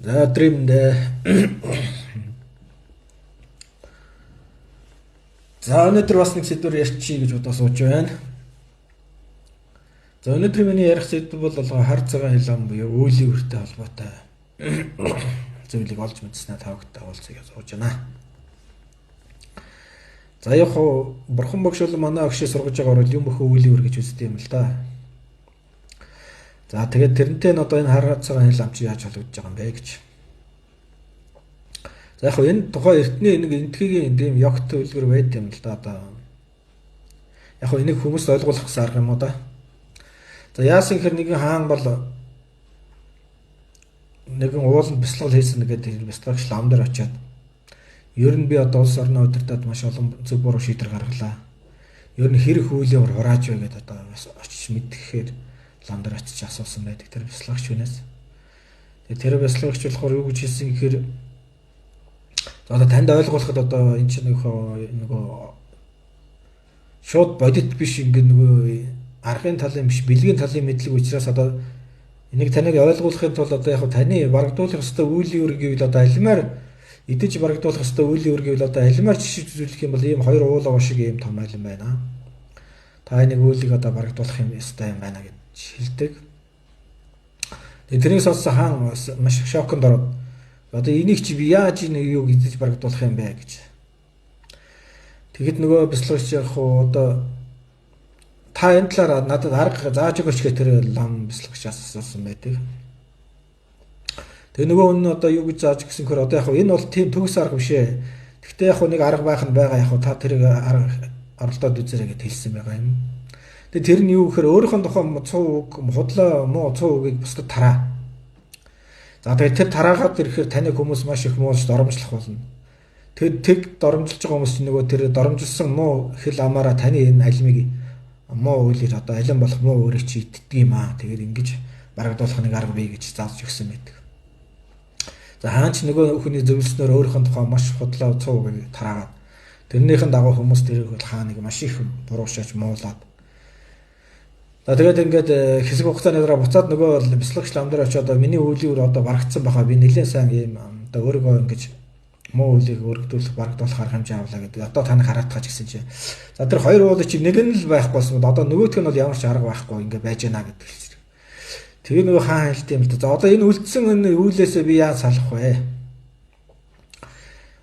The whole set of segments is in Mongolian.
За өдриймдээ. За өнөөдөр бас нэг сэдвээр ярьчих гэж бодож сууж байна. За өнөөдөр миний ярих сэдв бол хар цагаан хилам буюу үүлийн үртэй холбоотой зүйлийг олж мэдснээр тавгтай уулзъя гэж сууж байна. За яг бурхан багш бол манай агшийг сургаж байгаагаар юм бөхөө үүлийн үр гэж үздэг юм л да. За тэгээд тэрнтэй нь одоо энэ хар цагаан хилам чи яаж холбогдож байгаа юм бэ гэж. За яг энэ тухай эртний нэг энтхийн юм ёгт үлгэр байд юм л да одоо. Яг энийг хүмүүс ойлгуулах гэсэн арга юм уу да. За яасан хэр нэгэн хаан бол нэгэн ууланд бяцлал хийсэн гэдэг бяцлагч лам дээр очиад ер нь би одоо улс орноо удирдаад маш олон зөв буруу шийдвэр гаргалаа. Ер нь хэрэг хүйлийн хурааж бай гэдээ одоо очиж мэдгэхээр лам дээр очиж асуусан байдаг тэр бяцлагч хүнээс. Тэгээ тэр бяцлагч болохоор юу гэж хэлсэн гэхээр одоо танд ойлгуулахад одоо энэ чинь нөгөө шууд бодит биш ингээ нөгөө аргын талын биш бэлгийн талын мэдлэг учраас одоо энийг таныг ойлгуулахын тулд одоо яг таны барагдуулах ёстой үйл үүрэг гэвэл одоо алимаар идэж барагдуулах ёстой үйл үүрэг гэвэл одоо алимаар жишээ зүйлэх юм бол ийм хоёр уулаа шиг ийм том алим байна. Та энийг үйлийг одоо барагдуулах юм ёстой юм байна гэж хэлдэг. Тэгээ тэрийг сонссон хаан маш шоконд ороод одоо энийг чи би яаж энэ юу гэж барагдуулах юм бэ гэж. Тэгэхэд нөгөө бяцлагч яг одоо та энэ талаар надад арга зааж өгөөч гэх тэр лам бяцлагчаас асуусан байдаг. Тэгээ нөгөө нь одоо юу гэж зааж гисэн хөр одоо яг энэ бол тийм төгс арга биш ээ. Гэхдээ яг нэг арга байх нь байгаа яг та тэрийг арга оролдоод үзээрэй гэж хэлсэн байгаа юм. Тэгээ тэр нь юу гэхээр өөрийнхөө тухай цуу худлаа муу цуу үгийг бусдад тараа. За тэгээд тэр тараагаад ирэхээр таны хүмүүс маш их муулж доромжлох болно. Тэг доромжилж байгаа хүмүүс чинь нөгөө тэр доромжилсан муу хэл амаараа таны энэ алимыг муу үйлээр одоо алим болох муу өөрийг чи иддэг юм аа. Тэгээд ингэж барагдуулах нэг арга бий гэж зааж өгсөн байдаг. За хаан ч нөгөө хүний зөвлөснөөр өөрийнхөө тухай маш худлаа цуу үгийг тараагаад тэрнийхэн дагуу хүмүүс тэрийг бол хааныг маш их буруушааж муулаад. За тэгээд ингээд хэсэг хугацааны дараа буцаад нөгөө бяцлагч лам дээр очиод миний үлийн үр одоо барагдсан баха би нэлээд сайн юм одоо өөрийгөө ингэж муу үлийг өргөдүүлэх барагдуулах арга хэмжээ авлаа гэдэг. Одоо тань хараатгаж гэсэн чинь за тэр хоёр уулыг чи нэг нь л байхгүйсэн одоо нөгөөх нь бол ямар ч арга байхгүй ингээд байж гэнэ гэдэг хэлсэн. Тэгээ нөгөө хаан хэлт юм л да. За одоо энэ үлдсэн энэ үүлээсээ би яаж салах вэ?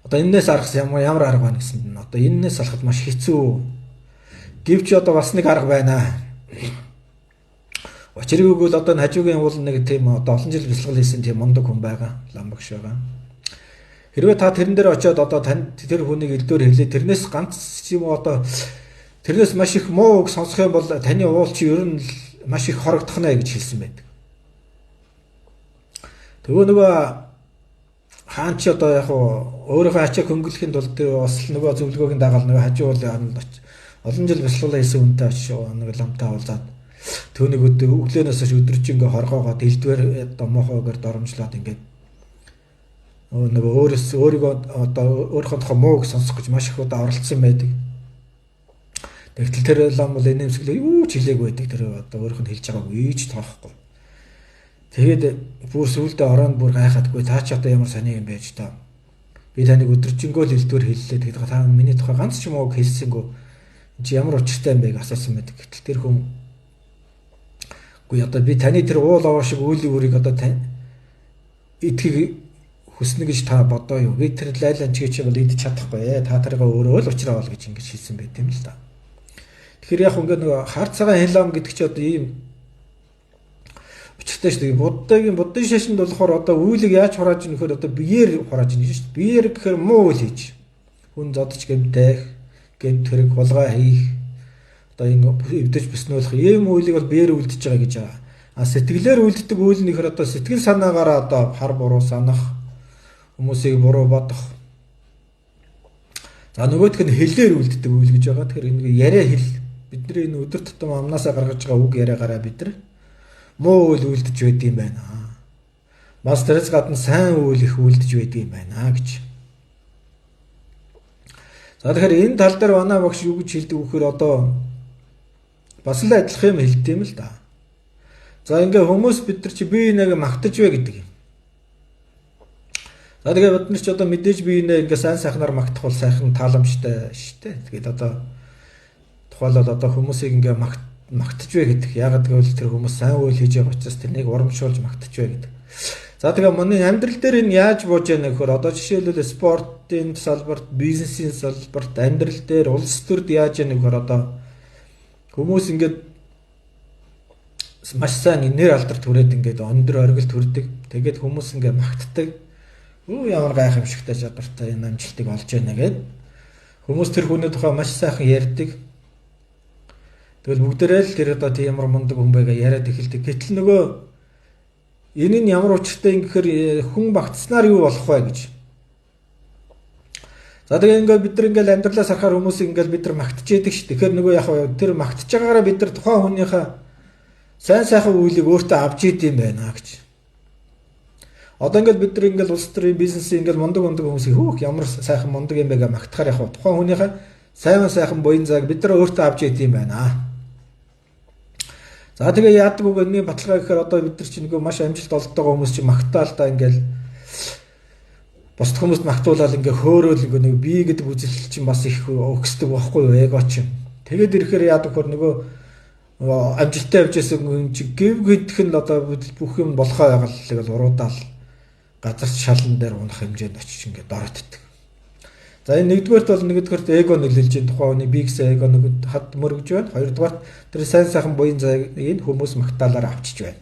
Одоо энээс аргас ямар арга байна гэсэн нь одоо энээс салахад маш хэцүү. Гэвч одоо бас нэг арга байна. Учрыг өгвөл одоо хажуугийн уул нэг тийм одоо олон жил бяцлал хийсэн тийм мундаг хүн байгаа. Лам багш байгаа. Хэрвээ та тэрэн дээр очиод одоо тань тэр хүнийг элдвэр хэлээ тэрнээс ганц юм одоо тэрнээс маш их муу үг сонсох юм бол таны уул чи ер нь маш их хорогдох нэ гэж хэлсэн байдаг. Нөгөө хаан чи одоо яг өөрийнхөө ачааг хөнгөлөхийн тулд бас нөгөө зөвлөгөөгийн дагаал нөгөө хажуу уулын олон жил бяцлал хийсэн хүнтэй очиж нэг ламтаа уулзаад төөнийг өглөөнөөс өдөрж ингээ хоргоогоод элдвэр одоо мохоогоор доромжлоод ингээд нөгөө өөрийгөө одоо өөрийнхөө тухай мууг сонсох гэж маш их удаа оролцсон байдаг. Тэгтэл тэр лам бол энэ юмсгэлээ юу ч хэлээгүй байдаг. Тэр одоо өөрийнх нь хэлж байгааг ийж тоохгүй. Тэгээд бүр сүулдэ ороонд бүр гайхадаггүй таа ч одоо ямар сони юм байж та. Би таныг өдөржингөө л элдвэр хэллээ. Тэгээд та миний тухай ганц ч мууг хэлсэнгөө чи ямар учиртай юм бэ гэж асуусан байдаг. Гэтэл тэр хүн үгүй одоо би таны тэр уул аваа шиг үлийн үрийг одоо идэхийг хүснэ гэж та бодоо юу? Би тэр лайлан чигээ чи бол идэж чадахгүй. Та тарыгаа өөрөө л уучраа бол гэж ингэж хэлсэн байт юм л да. Тэгэхээр яг ингээд нөгөө хар цагаан хилам гэдэг чи одоо ийм бичгтэй шүү дээ. Буддын шашинд болохоор одоо үйлийг яаж хурааж ийн гэхээр одоо биеэр хурааж ийн шүү дээ. Биеэр гэхээр муу үйл хийж. Хүн зодч гэмтэх, гэмт хэрэг хулгай хийх одоо энэ эвдэж биснүүлэх ийм үйлийг бол биеэр үлдэж байгаа гэж байгаа. А сэтгэлээр үлддэг үйл нь ихэр одоо сэтгэл санаагаараа одоо хар буруу санах, хүмүүсийг буруу бодох. За нөгөөх нь хэлээр үлддэг үйл гэж байгаа. Тэгэхээр энэ яриа хэл бидний энэ өдөр тутам амнаасаа гаргаж байгаа үг яриагаараа бид нар муу үйл үлдэж байд юм байна. Бас тэрс гадна сайн үйл их үлдэж байд юм байна гэж. За тэгэхээр энэ тал дээр манай багш юу гэж хэлдэг вөхөр одоо бас л адилхан юм хэлдэг юм л да. За ингээ хүмүүс бид нар чи би нэг магтаж бай гэдэг юм. За тэгээ бид нар ч одоо мэдээж биенээ ингээ сайн сайхнаар магтах бол сайхан тааламжтай шүү дээ. Тэгээд одоо тухайлбал одоо хүмүүсийг ингээ магтаж вэ гэдэг. Ягаад гэвэл тэр хүмүүс сайн үйл хийж байгаа учраас тэрнийг урамшуулж магтаж вэ гэдэг. За тэгээ манай амьдрал дээр энэ яаж бууж яана гэхээр одоо жишээлбэл спортын салбарт, бизнесийн салбарт, амьдрал дээр улс төрд яаж яана гэхээр одоо хүмүүс ингээд маш сайн нэр алдарт хүрээд ингээд өндөр оргил төрдөг. Тэгээд хүмүүс ингээд магтдаг. Юу ямар гайхамшигтай чадвартай энэ амжилтыг олж яана гэд хүмүүс тэр хүний тухай маш сайхан ярьдаг. Тэгвэл бүгдээрээ л тэр одоо тийм ямар мундаг хүн байга яриад эхэлдэг. Гэтэл нөгөө энэ нь ямар учиртай юм гэхээр хүн багтснаар юу болох вэ гэж. За тэгээ ингээд бид нар ингээд амьдралаас харахаар хүмүүс ингээд бид нар магтж яадаг ш. Тэгэхээр нөгөө яг тэр магтж байгаагаараа бид нар тухайн хүнийхээ сайн сайхан үйлийг өөртөө авч идэм байна гэж. Одоо ингээд бид нар ингээд улс төрийн бизнесийн ингээд мундаг хүмүүсийг хөөх ямар сайхан мундаг юм бэ гэж магтахаар яг тухайн хүнийхээ сайхан буян зайг бид нар өөртөө авч идэм байна. За тэгээ яадаг үг энэний баталгаа гэхээр одоо бид нар чинь нөгөө маш амжилт олддог хүмүүс чинь магтаалдаа ингээл бусд хүмүүст магтуулаад ингээ хөөрөөл нэг би гэдэг үзэл чинь бас их өгсдөг байхгүй юу эго чинь. Тэгээд ирэхээр яадаг хөр нөгөө амжилттай явж байсан хүн чинь гів гэдэх нь одоо бүх юм болохоо ягаал тэгэл уруудаал газар шалан дээр унах хэмжээнд очиж ингээ дороотдаг. За энэ нэгдүгээрт эго нөлөөлж байгаа тухайн хүний би гэсэн эго нэг хад мөргөж байна. Хоёрдугаарт тэр сайн сайхан буян зайг хүмүүс магтаалаар авчиж байна.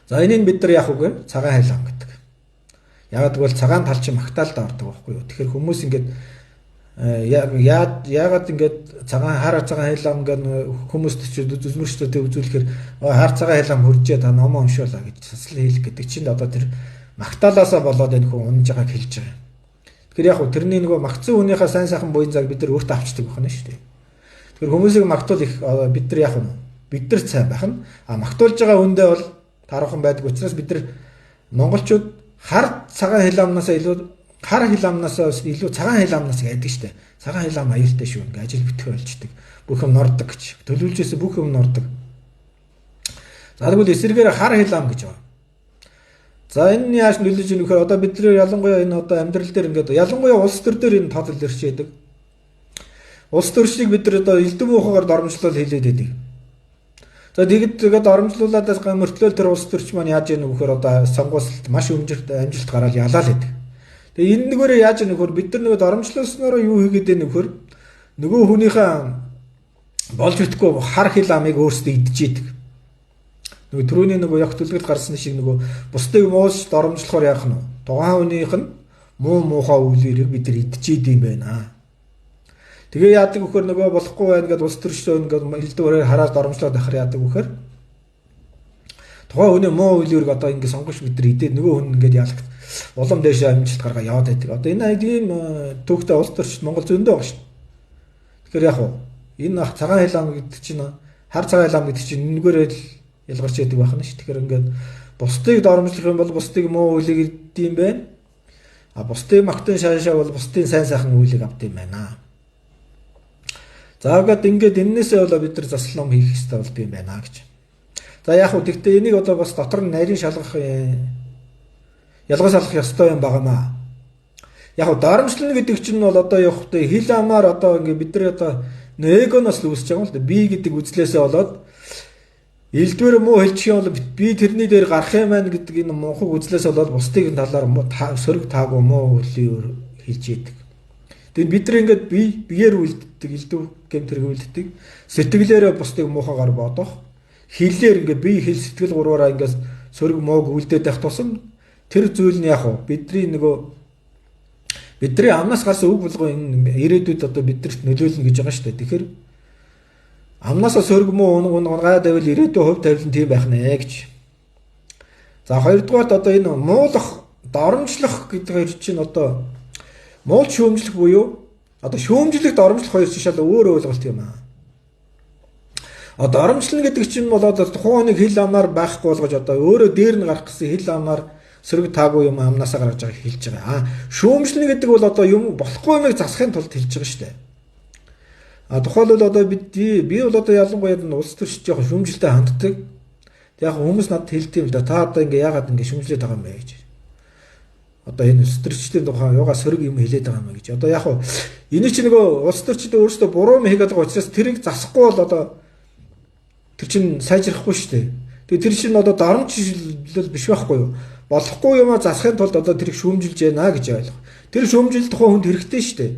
За энийг бид нар яах вэ? Цагаан хайлам гэдэг. Яагаад гэвэл цагаан тал чинь магтаалд ордог байхгүй юу? Тэгэхээр хүмүүс ингээд яагаад ингээд хаар цагаан хайлам гэдэг хүмүүст ч үзмөрчдөд үзүүлэхээр хаар цагаан хайлам хөржээ та номоо уншуулаа гэж саслан хэлэх гэдэг чинь одоо тэр магтаалаасаа болоод энэ хүн унж байгааг хэлж байгаа. Тэгэхээр яг тэрний нөгөө магтсан хүнийхээ сайн сайхан буян зайг бид нар өөртөө авчдаг байна шүү дээ. Тэгэхээр хүмүүсийг магтуул их бид нар яг бид нар сайн байх нь магтуулж байгаа хүндээ бол таруухан байдаг учраас бид нар монголчууд хар цагаан хиламнаас илүү цагаан хиламнаас гэдэг шүү дээ. Цагаан хилам аюултай шүү ингээ ажил битгий болждаг. Бүх юм нордог гэж. Төлөвлөжөөс бүх юм нордог. За тэгвэл эсрэгээр хар хилам гэж байна. За энэ нь яаж нөлөөлж ийм гэхээр одоо бид нар ялангуяа энэ одоо амьдрал дээр ингээд ялангуяа улс төр дээр энэ тооцол ирж яадаг. Улс төрчнийг бид нар одоо элдв уухаар доромжлол хийлээд байдаг. За тэгээд доромжлуулаад мөртлөө тэр улс төрч маань яаж яах вэ гэхээр одоо сонгуульд маш амжилт гараад ялаал байдаг. Тэгээ энэ нэгээрээ яаж яах вэ гэхээр бид нар нөгөө доромжлуулснараа юу хийгээд байна вэ гэхээр нөгөө хүнийхээ болж итгэхгүй хар хил амыг өөрсдөө идэж идэг. Нөгөө түрүүний нөгөө яг төлөвлөлт гарсан шиг нөгөө бусдыг муулж доромжлохоор яах нь тухайн хүнийх нь муухай үйлийг бид нар идчихэд юм байна. Тэгээ яадаг вөхөр нөгөө болохгүй байна гэдээ улс төрчөө ингээд хэлдвэрээр хараад доромжлоод ахаар яадаг вөхөр тухайн хүний муу үйлийг одоо ингээд сонгож бид нар идээд нөгөө хүн ингээд яалагт улам дээш амжилт гаргаа яваад байдаг. Одоо энэ ийм төвхтэй улс төрчд Монгол зөндөө байгаа шүү. Тэгэхээр яг энэ цагаан хилам гэдэг чинь хар цагаан хилам гэдэг чинь нэгээрээ ялгарч яадаг байх нь шүү. Тэгэхээр ингээд бусдыг доромжлох юм бол бусдыг муу үйлийг идэм байх. Бусдыг магтан шаашаа бол бусдын сайн сайхан үйлийг авдсан байна. За ингээд эннээсээ болоо бид нар засал ном хийх хэрэгтэй болд юм байна гэж. За яг хөө тэгтээ энийг одоо бас дотор нь нарийн шалгах ялгаж салах ёстой юм байгаамаа. Яг хөө доромжлно гэдэг чинь бол одоо явахтай хил амаар одоо ингээд бид нар одоо эгоноос л үүсэж байгаа л да. Би гэдэг үзлээсээ болоод элдвэр муу хэлчих юм бол би тэрний дээр гарах юм байна гэдэг энэ мунхаг үзлээс болоод бусдыг талаар сөрөг таагүй муу үлийн хэлж идэг. Тэгээд бид нар ингээд биеэр үлддэг, элдв гэмтэрэг үлддэг. Сэтгэлээрээ бусдыг муухагаар бодох. Хиллээр ингээд бие хэл сэтгэл гурваараа ингээд сөрөг мууг үлдээд байх тусам тэр зүйл нь яг бидний амнаас гарсан үг болгоо энэ ирээдүйд одоо бидэрт нөлөөлнө гэж байгаа шүү дээ. Тэгэхээр амнаасаа сөрөг муу унгаад байвал ирээдүйн хувь тавилан тийм байх нэ гэж. За хоёрдугаарт одоо энэ муулах, доромжлох гэдэг чинь одоо муул шүүмжлэх буюу одоо шүүмжлэх доромжлох хоёр чинь шал өөр ойлголт юм аа. Доромжлно гэдэг чинь бол одоо тухайн нэг хил амнаар байхгүй болгож одоо өөрөө дээр нь гарах гэсэн хил амнаар сөрөг таагүй юм амнаасаа гаргаж байгааг хэлж байгаа. Шүүмжлно гэдэг бол одоо юм болохгүй юмыг засахын тулд хэлж байгаа шүү дээ. Тухайлбал одоо би бол одоо ялангуяа улс төрч жоохон шүүмжлэлтэй ханддаг. Яг хүмүүс надад хэлдэв л да. Та одоо ингээ яагаад ингээ шүүмжлээд байгаа юм бэ гэж. одоо энэ улс төрчдийн тухай юугаа сөрөг юм хэлээд байгаа юм гэж. Одоо яг хуу энэ чинь нөгөө улс төрчид өөрсдөө буруу юм хийгээд байгаа учраас тэрийг засахгүй бол одоо тэр чинь сайжрахгүй шүү дээ. Тэгээ тэр чинь одоо дарамжлал биш байхгүй юу? Болохгүй юм а засахын тулд одоо тэрийг шүүмжилж яана гэж ойлгох. Тэр шүүмжил тухайн хүнд хэрэгтэй шүү дээ.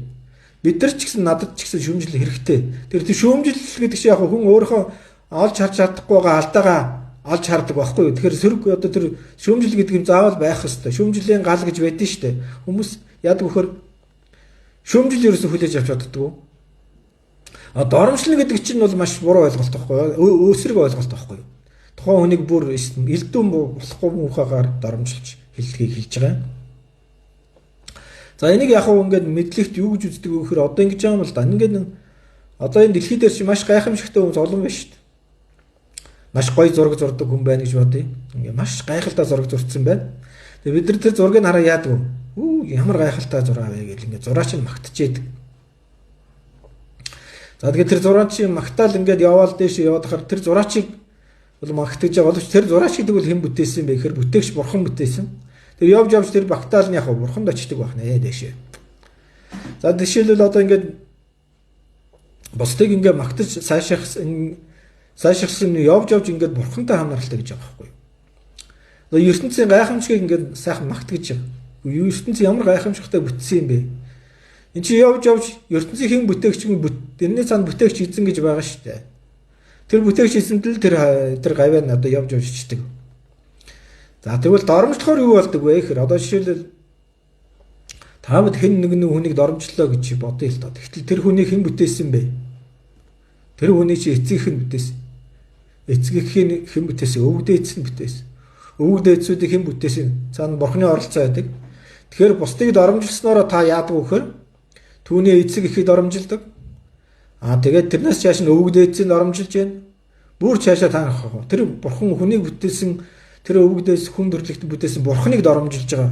Бид нар ч гэсэн надад ч гэсэн шүүмжил хэрэгтэй. Тэр шүүмжил гэдэг чинь яг хүн өөрийнхөө олж харж чадахгүй байгаа алдаагаа олж хардаг байхгүй юу? Тэгэхээр сөрөг одоо тэр шүүмжил гэдэг юм заавал байх хэрэгтэй. Шүүмжилийн гал гэж байдсан шүү дээ. Хүмүүс яадаг вөхөр шүүмжил ерөөсө хүлээж авч чаддаггүй. Доромжлол гэдэг чинь бол маш буруу ойлголт байхгүй юу? Өсрөг ойлголт байхгүй юу? Тухайн хүнийг бүр элдэн болохгүй муухагаар доромжилж хэллэгийг хэлж байгаа. За энийг яг хөө ингээд мэдлэгт юу гэж үздэг вэ гэхээр одоо ингэж байгаа юм л да. Ингээд одоо энэ дэлхий дээр чи маш гайхамшигтай хүмүүс олон байна шүү дээ. Маш гоё зураг зурдаг хүн байна гэж бодъё. Ингээ маш гайхалтай зураг зурцсан байна. Тэгээ бид нар тэр зургийг хараа яадаг вэ? Ямар гайхалтай зураг вэ гэж ингээ зураач нь магтчихэдэг. За тэгээ тэр зураачийн магтаал ингээд яваал дээш яваад хахаар тэр зураачийг бол магтаж байгаа боловч тэр зураач гэдэг бол хэн бүтээсэн бэ гэхээр бүтээгч бурхан бүтээсэн. Тэр явж явж тэр багтаал нь яг бурханд очдөг байх нэ дээшээ. За жишээлбэл одоо ингээд бусдыг ингээд магтаж сайшаахсан явж явж ингээд бурхантай хамааралтай гэж байгаа байхгүй юу. Одоо ертөнцийн гайхамшигыг ингээд сайхан магтгаж байгаа. ертөнцийн ямар гайхамшигтай бүтсэн юм бэ? Энд чи явж явж ертөнцийн хэн бүтээгч тэрний цаана бүтээгч эзэн гэж байгаа шүү дээ. Тэр бүтээгч эзэнд л тэр гавьяа нь одоо явж явж ичдэг. За тэгвэл доромжлохоор юу болдог вэ гэхээр одоо жишээлбэл таамад хэн нэгэн хүнийг доромжлоо гэж бодъё л доо. Тэгтэл тэр хүнийг хэн бүтээсэн бэ? Тэр хүний чи эцэг хэн бүтээсэн? Эцэг хэн бүтээсэн? Өвөг дээдс нь бүтээсэн. Өвөг дээдсүүдийг хэн бүтээсэн? Цаана бурхны оролцоо байдаг. Тэгэхээр бусдыг доромжилсноор та яадаг вэ гэхээр түүний эцэг ихэд доромжилдог. Тэгээд тэрнээс цааш нь өвөг дээдсийг доромжилж байна. Бүр цаашаа таах. Тэр бурхан хүнийг бүтээсэн тэр өвөг дээдс хүн төрлөخت бүтээсэн бурханыг доромжилж байгаа.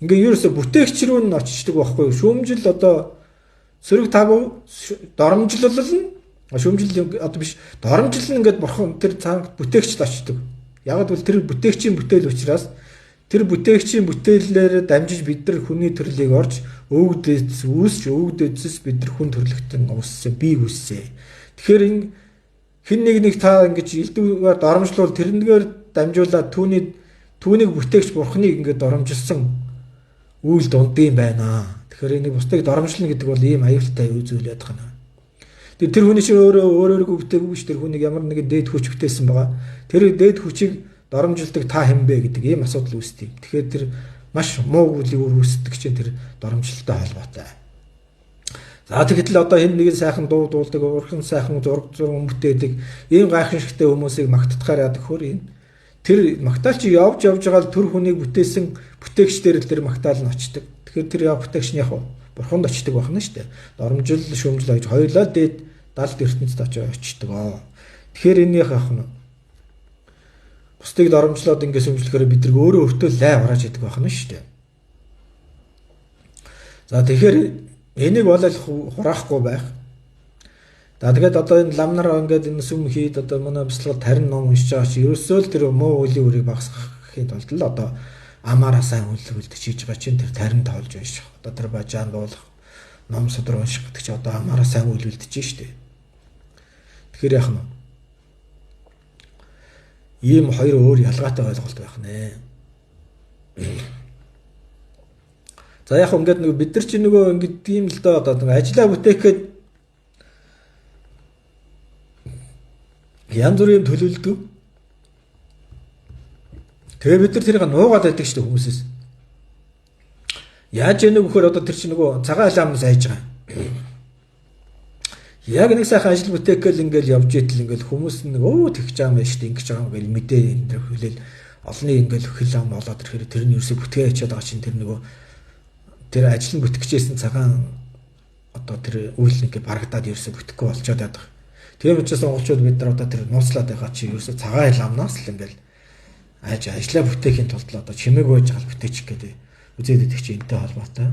Ингээ ерөөсө бүтээгч рүү нь очичдаг байхгүй юу? Шүүмжил одоо сөрөг тав доромжлол нь шүүмжил одоо биш доромжил нь ингээд бурхан тэр цаанг бүтээгчд очдог. Яг л тэр бүтээгчийн бүтээл учраас тэр бүтээгчийн бүтээлээр дамжиж бид нар хүний төрлийг орж өвөг дээдс үүсч өвөг дээдсээс бид нар хүн төрлөختөн ууссан бий үүссэн. Тэгэхээр энэ хэн нэг та ингэж элдвээр доромжлуул тэрнгээр дамжуулаад түүнийг бүтээгч бурханыг ингээд доромжилсан үйл дундын байна. Тэгэхээр энийг бусдыг доромжлно гэдэг бол ийм аюултай зүйл байдаг юм. Тэр хүний чинь өөрөөрөө бүтээгүй ш тэр хүнийг ямар нэгэн дээд хүч бүтээсэн байгаа. Тэр дээд хүчийг доромжилдаг та хэн бэ гэдэг ийм асуудал үүсдэг. Тэгэхээр тэр маш муу үйл үүсдэг чинь тэр доромжилттой холбоотой. За тэгэхдээ одоо хэн нэгэн сайхан дуу дуулдаг, урхан сайхан зураг бүтээдэг, ийм гайхамшигтай хүмүүсийг магтдахаар яадаг хөр энэ. Тэр магтаалч явж байгаа л тэр хүнийг бүтээсэн бүтээгчдэр л тэр магтаал нь очдог. Тэгэхээр тэр яв бүтээгч нь яг бурханд очдог байна шүү дээ. Доромжил, шүүмжил гэж хоёулаа дээд далд ертөнцид очдог. Тэгэхээр энийх яах нь бусдыг доромжлоод ингэ сүмжлэхээр бид нар өөрөө өвтөө лай урааж идэг байна шүү дээ. За тэгэхээр энийг болол хураахгүй байх. За тэгээд одоо энэ ламнар ингээд энэ сүм хийд одоо манай бяцлал тарин ном уншиж байгаа чи ерөөсөө л тэр муу үлийн үрийг багасгахын тулд л одоо амаараа сайн үйлдэлж хийж байгаа чинь тэр тарин тоолж байна шүү. Одоо тэр бажаан буулах ном судар унших гэдэг чи одоо амаараа сайн үйлдэлж штэ. Тэгэхээр яах нь ийм хоёр өөр ялгаатай ойлголт байх нэ. За яг ингээд нэг бид нар чи нөгөө ингээд тийм л доо одоо ажиллаа бүтээхэд янз бүрийн төлөвлөдөг. Тэгээ бид нар тэрийг нуугаад байдаг шүү дээ хүмүүсээс. Яаж яах вэ гэхээр одоо тэр чинь нөгөө цагаан ламнаас айж байгаа. Яг нэг сайхан ажил бүтээгээл ингээл явж итэл ингээл хүмүүс нэг тэгж байгаа юм байна шүү дээ ингэж байгаа юм гээл мэдээ энэ төр хүлээл олны ингээл хөл ам болоод ирэхээр тэрний ерөөсө бүтгээ ячаад байгаа чинь тэр нөгөө тэр ажил нь бүтгэжсэн цагаан одоо тэр үйл ингээ барагдаад ерөөсө бүтэхгүй болчиход байдаг. Тийм учраас монголчууд бид нар одоо тэр нууцлаад байгаа чи ерөөсө цагаан ламнаас л ингээл ажлаа бүтээхийн тулд л одоо чимээг ууж гал бүтээчих гэдэг үзээд идэх чи энтэй холбоотой.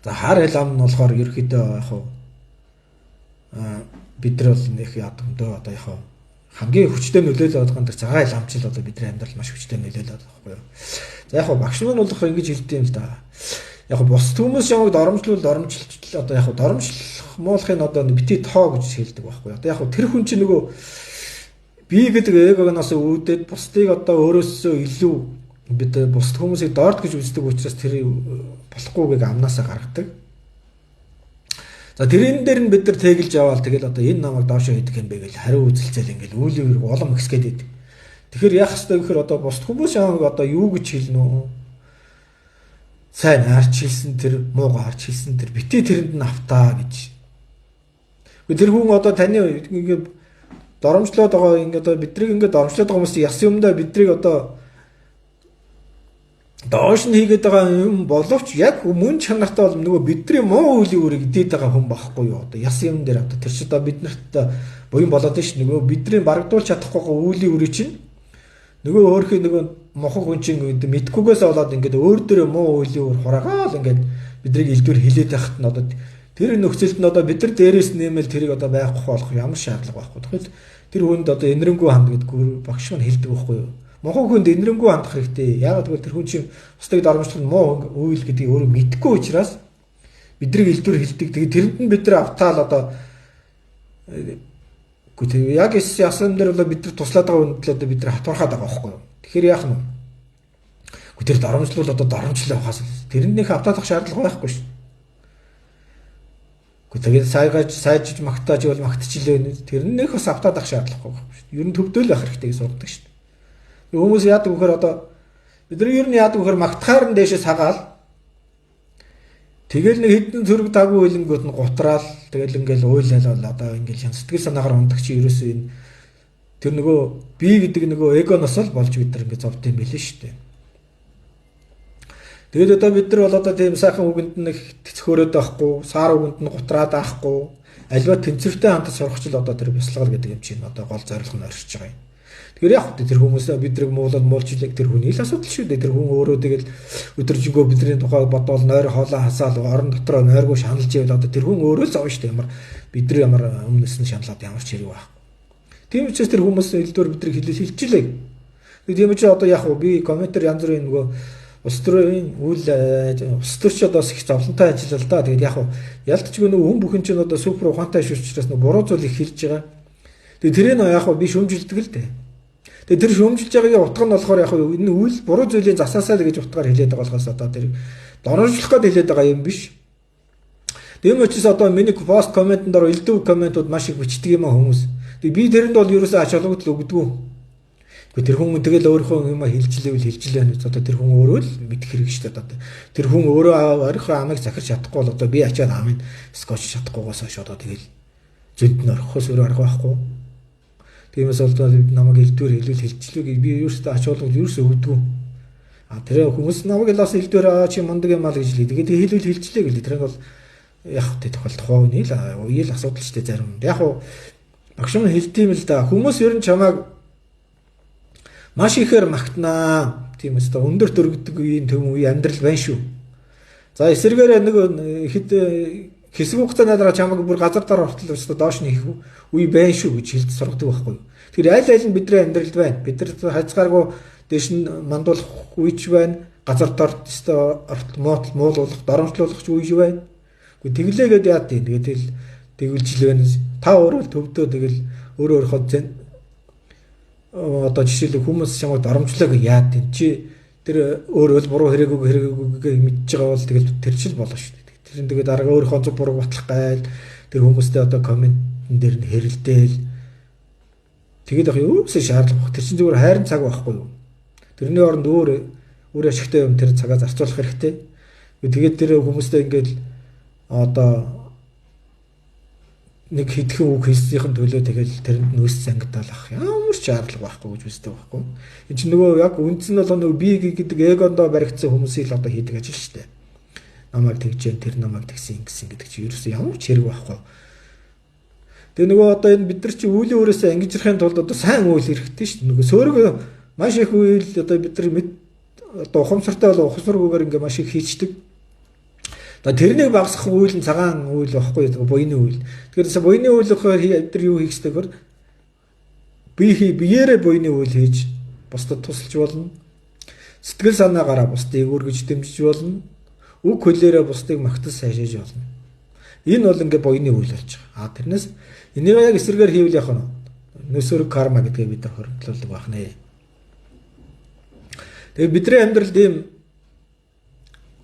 За хар лам нь болохоор ерөөхдөө яг бид нар бол нэх ядамдөө одоо яг хамгийн хүчтэй нөлөөлөд байгаа нь цагаан ламжил одоо бидний амьдрал маш хүчтэй нөлөөлөд байгаа байхгүй юу. За яг хөө багш маань болох ингэж хэлдэг юм л да. Яг бус хүмүүс ямаг доромжлол одоо яг доромжлох муулахын одоо бити тоо гэж хэлдэг байхгүй. Одоо яг тэр хүн чинь нөгөө би гэдэг эгогоноос үүдээд бусдыг одоо өөрөөсөө илүү бид бусд хүмүүсийг доорд гэж үздэг учраас тэр болохгүйгийг амнаасаа гаргадаг. За тэрэн дээр нь бид нар тэгэлж яваал тэгэл одоо энэ намайг доошоо хийдэг юм бэ гэж хариу үзэлцэл ингээл үйл үүрэг улам ихсгээд идэв. Тэгэхээр яах ёстой гэхээр одоо бусд хүмүүс ямаг одоо юу гэж хэлнэ үү? Сайн харж хэлсэн тэр муугаа харж хэлсэн тэр бити тэрэнд нь автаа гэж. Тэр хүн одоо таны ингээд доромжлоод байгаа ингээд одоо бидрийг ингээд доромжлоод байгаа хүмүүс яс юмдаа бидрийг одоо доош нь хийгээд байгаа юм боловч яг мөн чанартай бол нөгөө бидний муу үлийн үрийг идээд байгаа хүн байхгүй юу? Одоо яс юм дээр одоо тэр ч одоо биднэрт буян болоод ш нөгөө бидний барагдуулж чадахгүй байгаа үлийн үрийг чинь нөгөө өөрхий нөгөө мохог хүн чинь мэдгүйгээс болоод ингээд өөр дөрөө муу үлийн үр хураагаал ингээд бидрийг илдвэр хилээд байхад нь одоо тэр нөхцөлд нь одоо бид нар дээрээс нэмэл тэрийг одоо байхгүй болох ямар шаардлага байхгүй. Тэгэхээр тэр хүнд одоо энэрэнгүй ханд гэдэггүй багш маань хэлдэг байхгүй юу? Мохог хүнд энэрэнгүй хандах хэрэгтэй. Яг тэгвэл тэр хүн чинь бусдыг доромжлох нь муу үйл гэдгийг өөрөө мэдгүй учраас бидрийг илдвэр хилдэг. Тэгээд тэрэнд нь бид нар автаал одоо үгүй яг ясан дээр бол бид нар туслаад байгаа үнэтлээ одоо бид нар хатуурхаад байгаа байхгүй юу? Тэгэхээр яах нь вэ? Үгүй тэр доромжлол одоо доромжлол явахаас тэрнийх автаалах шаардлага байхгүй шүү. Үгүй тэгээд сайжиж магтааж бол магтчихлээ. Тэрнийх бас автаалах шаардлагагүй байхгүй шүү. Ер нь төвдөөл байх хэрэгтэй гэж сургадаг шүү. Хүмүүс яадаг вөхөр одоо бид нар ер нь яадаг вөхөр магтахаар нь дээшээ сагаал тэгэл нэг хэдэн зөрөг дагуу хилэнгүүд нь гутраал тэгэл ингээл уйлал одоо ингээл сэтгэл санаагаар ундаг чи ерөөсөө энэ тэр нөгөө би гэдэг нөгөө эгоноос л болж бид нар ингээд зовд юм билээ шүү дээ. Тэгэл одоо бид нар бол одоо тийм сайхан үгэнд нэг тэцхөөрөөд байхгүй саар үгэнд нь гутраад байхгүй альва тэнцвэртэй хамт сурахч л одоо тэр бясалгал гэдэг юм чинь одоо гол зорилго нь оршиж байгаа юм. Тэгэхээр яг тэр хүмүүс бидрэг муулаад муулчлаг тэр хүний л асуудал шүү дээ. Тэр хүн өөрөө тэгэл өдөржингөө бидний тухай бодвол нойр хоолоо хасаал орон дотроо нойргүй шаналж ивэл одоо тэр хүн өөрөө л зовж шүү дээ. Ямар бидний ямар өмнөөс нь шаналаад ямар ч хэрэг байхгүй. Тийм учраас тэр хүмүүс элдвэр бидрэг хилчилээ. Тийм учраас одоо яг би комментэр янз бүрийн нөгөө улс төрийн үйл улс төрч одоо их зовлонтой ажиллаа л да. Тэгээд яг ялтчгүй нөгөө хүн бүхэн чинь одоо супер ухаантай шүүрчраас нөгөө буруу зүйл их хэлж байгаа. Тэгээд тэрийг яг би шүүмжилдэг л дээ. Тэгээд тэр шүүмжилж байгаагийн утга нь болохоор яг энэ үйл буруу зүйлийн засаасаа л гэж утгаар хэлээд байгаа болохоос одоо тэр доромжлох гээд хэлээд байгаа юм биш. Тийм учраас одоо миний пост комментэнд дор элдв комментууд маш их бичдэг юм а хүмүүс. Тэгээд би тэрэнд бол ерөөсөө ач холбогдол өгдөггүй. Гэхдээ тэр хүн тэгэл өөрийнхөө юм хэлжлээ одоо тэр хүн өөрөө л мэдэх хэрэг шүү дээ. Тэр хүн өөрөө орхихоо амыг захирч чадахгүй бол одоо би ачаад амыг скотч чадахгүйгаас хойш одоо тэгэл зөнд нь орхихоос өөр арга байхгүй. Тиймээс бол намайг элдвэр хэлжлээ би ерөөсөө ач холбогдол ерөөсөө өгдөггүй. Тэр хүмүүс намайг лаас элдвэр чи мундаг юм аа гэж хэлээ. Тэгээд хэлжлээ гэлээ. Тэр нь бол яг тэ тухай үйл асуудал шүү дээ зарим. Яг багш маань хэлдэм л да. Хүмүүс ер нь чамайг маш ихээр магтнаа. Тиймээс та өндөр дөрөгдөг үеийн төв үе амьдрал байна шүү. За эсэргээр нэг хэд хэсэг хугацааны дараа чамайг бүр газар дараа хүртэл өстө доош нь хийх үе байна шүү гэж хэлж сургадаг байхгүй. Тэгэхээр аль нь бидний амьдралд байна. Бид нар хязгааргүй дээш нь мандуулах үеч байна. Газар дорт өстө муулуулах, доромжлуулах үеч байна. Гэхдээ тэглээгээд яа тийм. Тэгээд тэгэлжил байна. Та өөрөө төвдөө тэгэл өөрөө одоо жишээлбэл хүмүүс чамайг доромжлоо гэж яа тийм. Чи тэр өөрөө л буруу хэрэггүй мэдж байгаа бол тэгэл тэрчил болно шүү дээ. Тэр тэгээд дараагаа өөрийнхөө зөв буруу батлах гайл тэр хүмүүстэй одоо комментэн дээр нь хэрэлдээл тэгээд яг юусаа шаардлага. Тэр чинь зүгээр хайрын цаг байхгүй юу? Тэрний оронд өөр ашигтай юм тэр цагаа зарцуулах хэрэгтэй. Тэгээд тэр хүмүүстэй ингээд одоо нэг хэдхэн үг хэлсийн төлөө тэгэл тэрэнд нөөс зангидаалах ямар ч шаардлага байхгүй гэж үздэг байхгүй. Энэ чинь нөгөө яг үндсэн нь бол нөгөө би гэдэг эгондоо баригдсан хүмүүсийг л одоо хийдэг ажил шүү дээ. Намайг тэгжээ тэр намайг тэгсэн ингэсэн гэдэг чинь ерөөсөө ямар ч хэрэг байхгүй. Тэгээ нөгөө одоо энэ бид нар чи үеийн өөрөөсөө ангижрахын тулд одоо сайн үйл хэрэгтэй шүү дээ. Нөгөө сөөрөг маш их үйл одоо бид нар одоо ухамсартай бол ухамсаргүйгээр ингээ маш их хийчдэг. Тэрнийг багасгах үйл нь цагаан үйл байхгүй буйны үйл. Тэгэхээр буйны үйл гэхээр бид нар юу хийх ёстой гэхээр биеэрээ буйны үйл хийж бусдад тусалж болно. Сэтгэл санаагаараа бусдыг үргэж дэмжиж болно. Үг хэлээрээ бусдыг магтаж сайжээж болно. Энэ бол ингээ буйны үйл болж байгаа. Тэрнээс энийг яг эсрэгээр хийвэл яах вэ? Нөөсөр карма гэдгийг бид хоригдлуулдаг байх нэ. Тэгээ бидний амьдралд ийм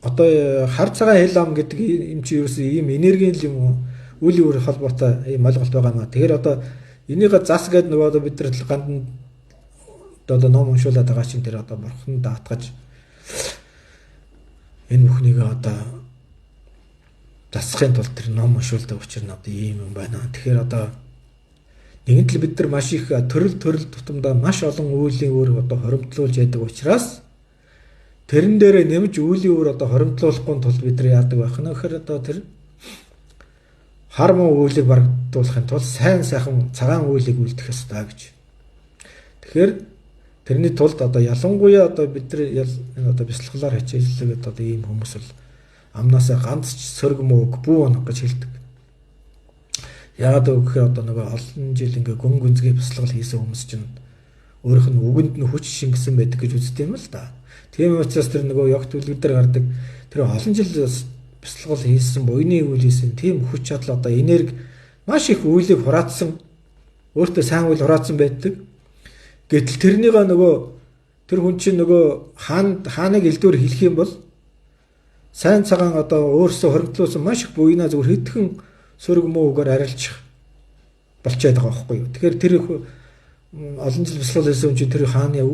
одоо хар цагаан хэл ам гэдэг юм чи ерөөс ийм энергийн юм үйл өөр холбоотой ийм ойлголт байгаа маа. Тэгэхээр одоо энийг зас гэдэг нөгөө одоо бид нар ганд одоо ном уншуулад байгаа чинь тэр одоо бурхан даатгаж энэ бүхнийг одоо засахын тулд тэр ном уншуулдаг учраас одоо ийм юм байна. Тэгэхээр одоо нэгэнт л бид нар маш их төрөл тутамдаа маш олон үеийн өөр одоо хоримтлуулж яадаг учраас тэрэн дээрээ нэмж үеийн өөр одоо хоримтлуулахгүй тулд бид нар яадаг байх нь гэхээр одоо тэр хармон үйлийг барагдуулахын тулд сайн сайхан цагаан үйлийг үлдэх ёстой гэж. Тэгэхээр тэрний тулд одоо ялангуяа одоо бид нар одоо бясалгалаар хичээллэгээд одоо ийм хүмүүс бол амнаасаа ганц ч сөрөг мөөг бүү онох гэж хэлдэг. Яагаад гэвэл одоо нөгөө олон жил ингээ гүн гүнзгий бясалгал хийсэн хүмүүс чинь өөрийнх нь үгэнд нь хүч шингэсэн байдаг гэж үздэг юм л да. Тийм учраас тэр нөгөө яг төлөв дээр гардаг тэр олон жил бясалгал хийсэн буйны үйл хийсэн тийм хүч чадал одоо энерги маш их үйлийг хураацсан өөртөө сайн үйл хураацсан байдаг. Гэтэл тэрнийг нөгөө тэр хүн чинь нөгөө хааныг элдвэр хэлэх юм бол сайн цагаан одоо өөрсдөө хоригдлуулсан маш их буйнаа зөвхөн хэдхэн сөрөг муугаар арилжих болчиход байгаа байхгүй юу. Тэгэхээр тэр олон жил бясалгал хийсэн хүн чинь тэр хааны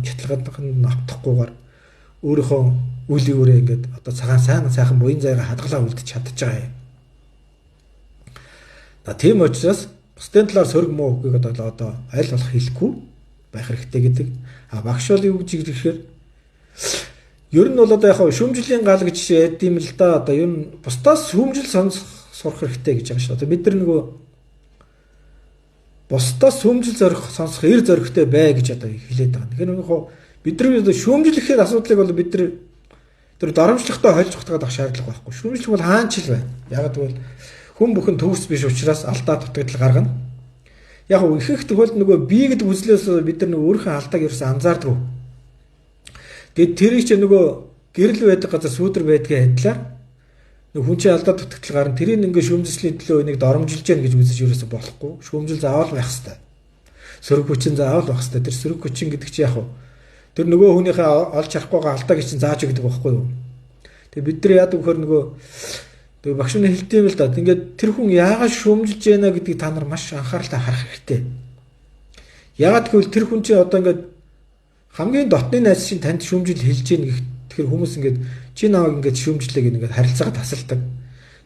хятлагад автахгүйгээр өөрийнхөө үлийн үрээ ингээд одоо цагаан сайхан буян зайгаа хадгалаа үлдчих чадчих байгаа юм. Тийм учраас бусдын талаар сөрөг муу үгийг одоо аль болох хэлэхгүй байх хэрэгтэй гэдэг. Багш бол юу гэж ирэхээр ер нь бол одоо яг шүүмжлэлийн гал гэж ядсан юм л да. Одоо ер нь бусдаас шүүмжил сурах хэрэгтэй гэж байгаа шүү. Одоо бид нар нөгөө бусдаас шүүмжил сонсох эр зоригтой бай гэж одоо хэлээд байгаа. Тэгэхээр нөгөө бид нар шүүмжлэхээр асуудлыг бол бид нар тэр дарамжлагтай хольж ухтгаад авах шаардлага байхгүй. Шүүмжлэх бол хаан ч л байна. Яг гэвэл хүн бүхэн төгс биш учраас алдаа дутагдал гаргана. Яг их тохиолдолд нөгөө би гэдэг үзлээс бид нар өөрийнхөө алдааг ерөөсөө анзаардаг. Гэт тэрийг ч нөгөө гэрэл байдаг газар сүүдэр байдгийн адилаар хүн чинь алдаа дутагдал гарна. Тэрийг ингээ шүүмжлэлийн төлөө энийг доромжилж яах гэж үзэж ерөөсөө болохгүй. Шүүмжил заавал байх хэрэгтэй. Сөрөг хүчин заавал байх хэрэгтэй. Тэр сөрөг хүчин гэдэг чинь яг уу тэр нөгөө хүнийхээ олж харахгүй байгаа алдааг чинь зааж өгдөг байхгүй юу? Тэгээ бид нар яадаг вөхөр нөгөө тэр багш нь хэлдэм л да. Ингээд тэр хүн яагаад шүүмжилж яана гэдгийг та нар маш анхааралтай харах хэрэгтэй. Яагаад гэвэл тэр хүн чинь одоо ингээд хамгийн дотны найз чинь танд шүүмжил хэлж яах гэх тэгэхээр хүмүүс ингээд чи намайг ингээд шүүмжлээ гэх ингээд харилцаагаа тасалдаг.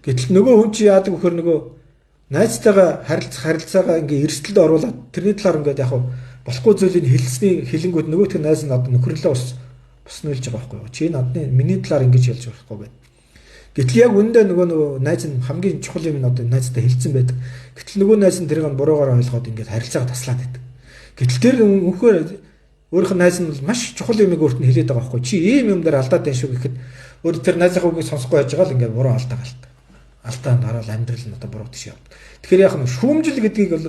Гэтэл нөгөө хүн чи яадаг вөхөр нөгөө найзтайгаа харилцаагаа ингээд эрсдэлд оруулаад тэрний талаар ингээд яг болохгүй зүйлийг хэлсний хилэнгүүд нөгөө тэр найз нь одоо нөхөрлөө буснуулж байгаа байхгүй юу? Чи надны миний талаар ингэж хэлж болохгүй байна. Гэтэл яг үүндээ нөгөө найз нь хамгийн чухал юм нь одоо найзтай хэлсэн байдаг. Гэтэл нөгөө найз нь тэрийг буруугаар ойлгоод ингээд харилцаагаа таслаад байдаг. Гэтэл тэр өнөхөр өөрийнх нь найз нь маш чухал юмыг өөрт нь хэлээд байгаа байхгүй. Чи ийм юм дээр алдаад байна шүү гэхэд өөр тэр найзынхаа үгийг сонсохгүй байж байгаа л ингээд буруу алдаа галт. Алдаанд хараад амьдрал нь одоо буруудчих юм. Тэгэхээр яг нь шүүмжил гэдгийг бол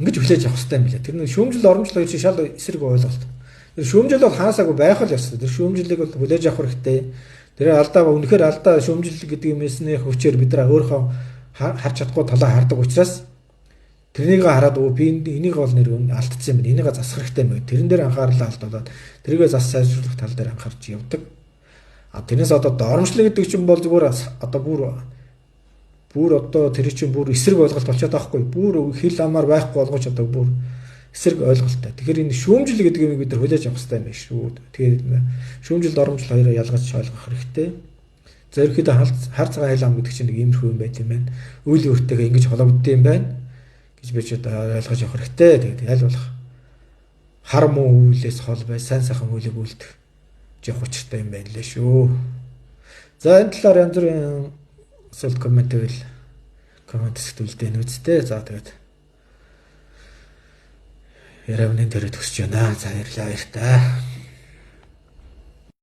ингэж хүлээж авах хэрэгтэй юм билээ. Тэр нэг шүүмжил оромжлол гэж шал эсрэг ойлголт. Тэр шүүмжил бол хаасаагүй байх л ёстой. Тэр шүүмжилийг бол хүлээж авах хэрэгтэй. Тэр алдаа үнэхээр алдаа шүүмжил гэдэг юмсны хүчээр бид нар өөрөө харж чадахгүй талаа хардаг учраас тэрнийг хараад би энийг бол нэр алдсан юм байна. Энийг засах хэрэгтэй юм байна. Тэрэн дээр анхаарлаа алдаад тэрийгэ зас сайжруулах тал дээр анхаарч явдаг. Тэрнээс одоо доромжлол гэдэг чинь бол зүгээр одоо бүр одоо тэр чинь бүр эсрэг ойлголт болчиход байгаа хгүй. Бүр хил амаар байхгүй болгож одоо бүр эсрэг ойлголттой. Тэгэхээр энэ шүүмжил гэдэг юмыг бид нар хүлээж авах хэрэгтэй юм байна шүү. Тэгээд шүүмжил доромжлол хоёроо ялгаж ойлгох хэрэгтэй. За ерөөхдөө хар цагаан хил ам гэдэг чинь нэг иймэрхүү юм байт юм байна. Үйл өөртөйгээ ингэж холбогдсон юм байна гэж би ч одоо ойлгож явах хэрэгтэй. Тэгээд аль болох хар муу үйлээс хол бай сайн сайхан үйлийг үлдэх жоох учиртай юм байна лээ шүү. За энэ талаар янз бүрийн асуулт коммент байвал коммент хэсэгт үзтээ. За тэгээд ярианы дээр төгсөж байна. За баярлалаа баяртай.